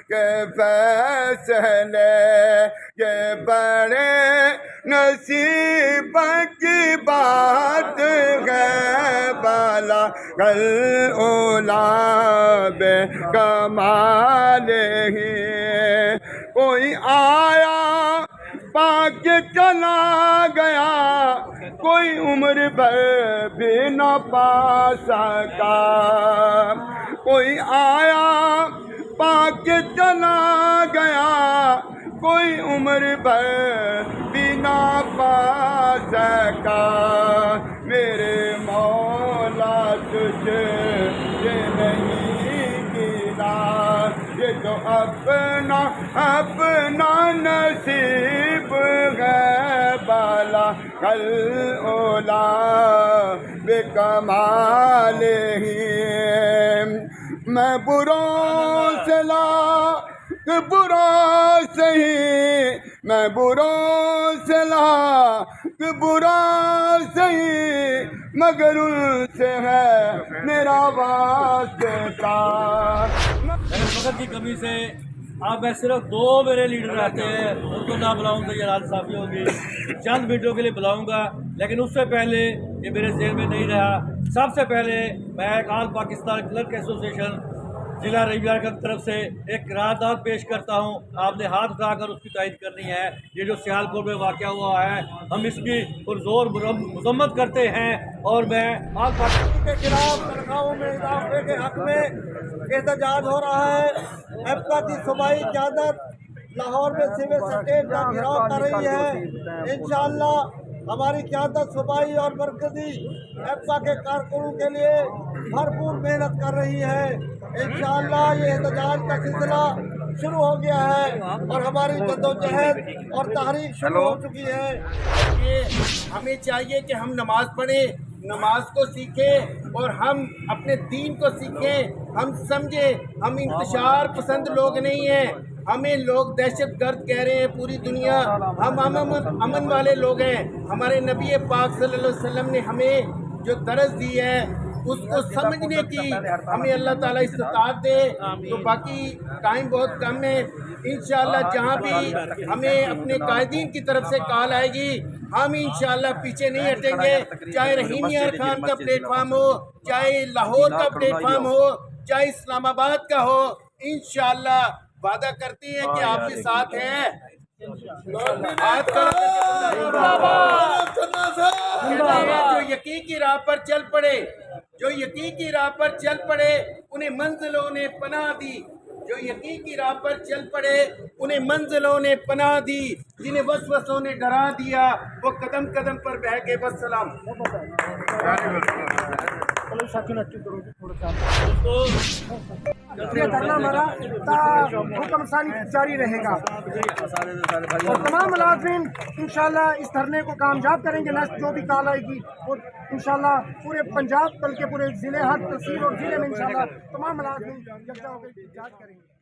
کے فیصلے یہ بڑے نصیب کی بات ہے بالا کل اولا بے کمال ہی کوئی آیا پاک چلا گیا کوئی عمر بھر بھی نہ پا سکا کوئی آیا پاک چلا گیا کوئی عمر بھر بھی نہ پا سکا میرے مولا تجھ یہ نہیں گلا یہ تو اپنا اپنا نصیب ہے بالا کل اولا بے کمال ہی میں بروں سے برا سہی میں بروں سے برا سہی مگر ان سے ہے میرا واسطہ وقت کی کمی سے آپ میں صرف دو میرے لیڈر رہتے ہیں ان کو نہ بلاؤں تو یہ رات صافی ہوگی چند منٹوں کے لیے بلاؤں گا لیکن اس سے پہلے یہ میرے ذہن میں نہیں رہا سب سے پہلے میں آل پاکستان کلرک ایسوسیشن ضلع ریویار کی طرف سے ایک قرارداد پیش کرتا ہوں آپ نے ہاتھ اٹھا کر اس کی تائید کرنی ہے یہ جو سیالکوٹ میں واقع ہوا ہے ہم اس کی پرزور مذمت کرتے ہیں اور میں آل پاکستان کے خلاف تنخواہوں میں اضافے کے حق میں احتجاج ہو رہا ہے ایپکا کی صوبائی قیادت لاہور میں سول سٹیٹ کا گھیراؤ کر رہی ہے انشاءاللہ ہماری قیادت صوبائی اور مرکزی ایپکا کے کارکنوں کے لیے بھرپور محنت کر رہی ہے انشاءاللہ یہ احتجاج کا سلسلہ شروع ہو گیا ہے اور ہماری جدوجہد اور تحریک شروع ہو چکی ہے ہمیں چاہیے کہ ہم نماز پڑھیں نماز کو سیکھیں اور ہم اپنے دین کو سیکھیں ہم سمجھیں ہم انتشار پسند لوگ نہیں ہیں ہمیں لوگ دہشت گرد کہہ رہے ہیں پوری دنیا ہم امن والے لوگ ہیں ہمارے نبی پاک صلی اللہ علیہ وسلم نے ہمیں جو درس دی ہے اس کو سمجھنے کی ہمیں اللہ تعالیٰ استطاعت دے تو باقی ٹائم بہت کم ہے انشاءاللہ جہاں بھی ہمیں اپنے قائدین کی طرف سے کال آئے گی ہم انشاءاللہ پیچھے نہیں ہٹیں گے چاہے رحیم یار خان کا پلیٹ فارم ہو چاہے لاہور کا پلیٹ فارم ہو چاہے اسلام آباد کا ہو انشاءاللہ وعدہ کرتی ہیں کہ آپ کے ساتھ ہیں جو یقین کی راہ پر چل پڑے جو یقین کی راہ پر چل پڑے انہیں منزلوں نے پناہ دی جو یقین کی راہ پر چل پڑے انہیں منزلوں نے پناہ دی جنہیں وسوسوں نے ڈرا دیا وہ قدم قدم پر بہ گئے والسلام یہ دھرنا ہمارا حکم ثانی جاری رہے گا اور تمام ملازمین انشاءاللہ اس دھرنے کو کامیاب کریں گے نیکسٹ جو بھی کال آئے گی اور انشاءاللہ پورے پنجاب بلکہ پورے ضلع ہر تحصیل اور ضلع میں انشاءاللہ تمام ملازمین یکجا ہو کے احتجاج کریں گے